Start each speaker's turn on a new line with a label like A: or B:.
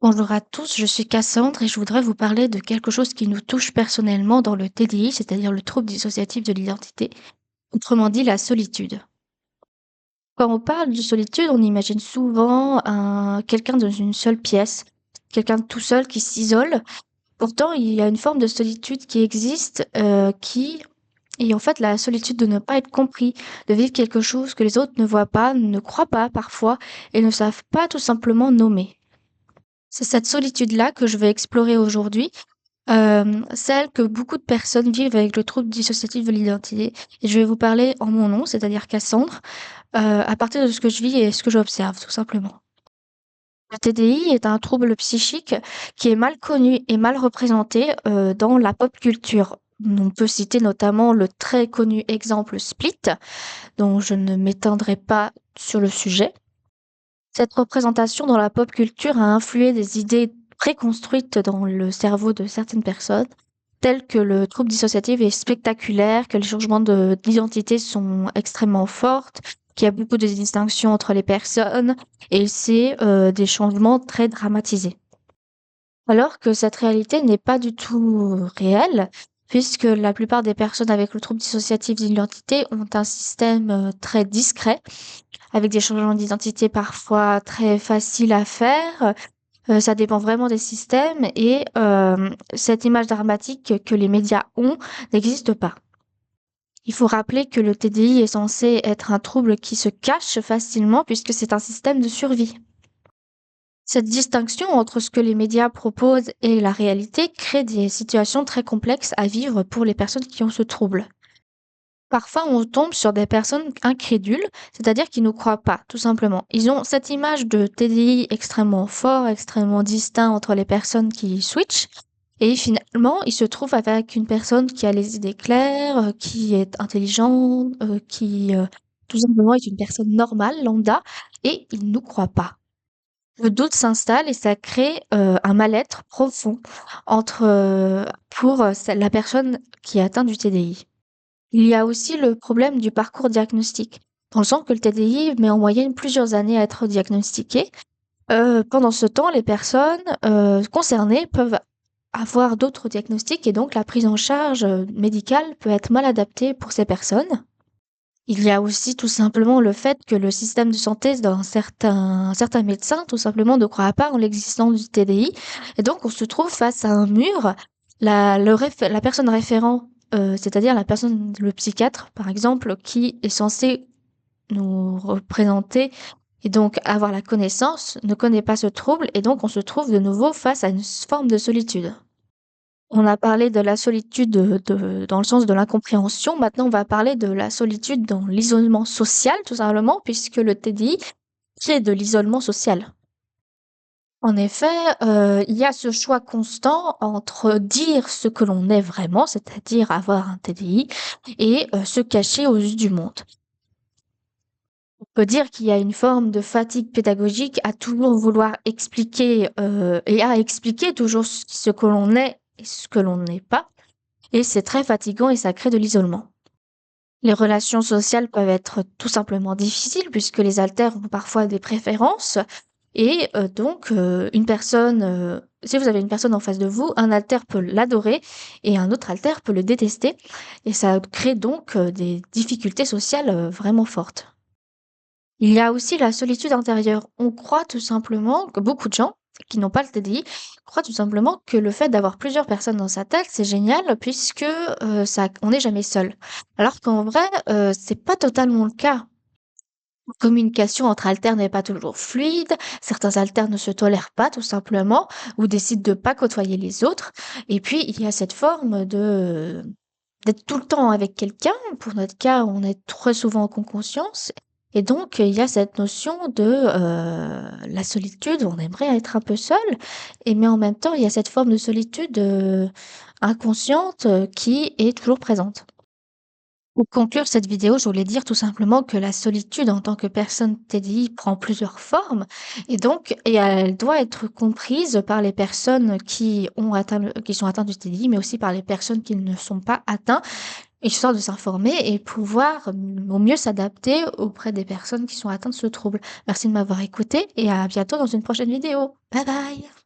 A: Bonjour à tous, je suis Cassandre et je voudrais vous parler de quelque chose qui nous touche personnellement dans le TDI, c'est-à-dire le trouble dissociatif de l'identité, autrement dit la solitude. Quand on parle de solitude, on imagine souvent quelqu'un dans une seule pièce, quelqu'un de tout seul qui s'isole. Pourtant, il y a une forme de solitude qui existe, qui est en fait la solitude de ne pas être compris, de vivre quelque chose que les autres ne voient pas, ne croient pas parfois et ne savent pas tout simplement nommer. C'est cette solitude-là que je vais explorer aujourd'hui. Celle que beaucoup de personnes vivent avec le trouble dissociatif de l'identité, et je vais vous parler en mon nom, c'est-à-dire Cassandre, à partir de ce que je vis et ce que j'observe, tout simplement. Le TDI est un trouble psychique qui est mal connu et mal représenté, dans la pop culture. On peut citer notamment le très connu exemple Split, dont je ne m'étendrai pas sur le sujet. Cette représentation dans la pop culture a influé des idées préconstruites dans le cerveau de certaines personnes, telles que le trouble dissociatif est spectaculaire, que les changements d'identité sont extrêmement fortes, qu'il y a beaucoup de distinctions entre les personnes, et c'est des changements très dramatisés. Alors que cette réalité n'est pas du tout réelle, puisque la plupart des personnes avec le trouble dissociatif d'identité ont un système très discret avec des changements d'identité parfois très faciles à faire. Ça dépend vraiment des systèmes et cette image dramatique que les médias ont n'existe pas. Il faut rappeler que le TDI est censé être un trouble qui se cache facilement puisque c'est un système de survie. Cette distinction entre ce que les médias proposent et la réalité crée des situations très complexes à vivre pour les personnes qui ont ce trouble. Parfois, on tombe sur des personnes incrédules, c'est-à-dire qui ne croient pas, tout simplement. Ils ont cette image de TDI extrêmement fort, extrêmement distinct entre les personnes qui switchent, et finalement, ils se trouvent avec une personne qui a les idées claires, qui est intelligente, qui tout simplement est une personne normale, lambda, et ils ne nous croient pas. Le doute s'installe et ça crée un mal-être profond pour la personne qui est atteinte du TDI. Il y a aussi le problème du parcours diagnostic, dans le sens que le TDI met en moyenne plusieurs années à être diagnostiqué. Pendant ce temps, les personnes concernées peuvent avoir d'autres diagnostics et donc la prise en charge médicale peut être mal adaptée pour ces personnes. Il y a aussi tout simplement le fait que le système de santé dans certains médecins tout simplement ne croient pas en l'existence du TDI et donc on se trouve face à un mur. La personne référent, c'est-à-dire le psychiatre par exemple, qui est censé nous représenter et donc avoir la connaissance, ne connaît pas ce trouble et donc on se trouve de nouveau face à une forme de solitude. On a parlé de la solitude dans le sens de l'incompréhension. Maintenant, on va parler de la solitude dans l'isolement social, tout simplement, puisque le TDI crée de l'isolement social. En effet, il y a ce choix constant entre dire ce que l'on est vraiment, c'est-à-dire avoir un TDI, et se cacher aux yeux du monde. On peut dire qu'il y a une forme de fatigue pédagogique à toujours vouloir expliquer et à expliquer toujours ce que l'on est et ce que l'on n'est pas. Et c'est très fatigant et ça crée de l'isolement. Les relations sociales peuvent être tout simplement difficiles puisque les alters ont parfois des préférences et donc si vous avez une personne en face de vous, un alter peut l'adorer et un autre alter peut le détester et ça crée donc des difficultés sociales vraiment fortes. Il y a aussi la solitude intérieure. On croit tout simplement que beaucoup de gens qui n'ont pas le TDI croient tout simplement que le fait d'avoir plusieurs personnes dans sa tête, c'est génial puisque on n'est jamais seul. Alors qu'en vrai, c'est pas totalement le cas. La communication entre alters n'est pas toujours fluide. Certains alters ne se tolèrent pas tout simplement ou décident de pas côtoyer les autres. Et puis il y a cette forme de d'être tout le temps avec quelqu'un. Pour notre cas, on est très souvent en conscience et donc il y a cette notion de, la solitude, on aimerait être un peu seul mais en même temps, il y a cette forme de solitude, inconsciente, qui est toujours présente. Pour conclure cette vidéo, je voulais dire tout simplement que la solitude en tant que personne TDI prend plusieurs formes et elle doit être comprise par les personnes qui sont atteintes du TDI, mais aussi par les personnes qui ne sont pas atteintes, histoire de s'informer et pouvoir au mieux s'adapter auprès des personnes qui sont atteintes de ce trouble. Merci de m'avoir écouté et à bientôt dans une prochaine vidéo. Bye bye!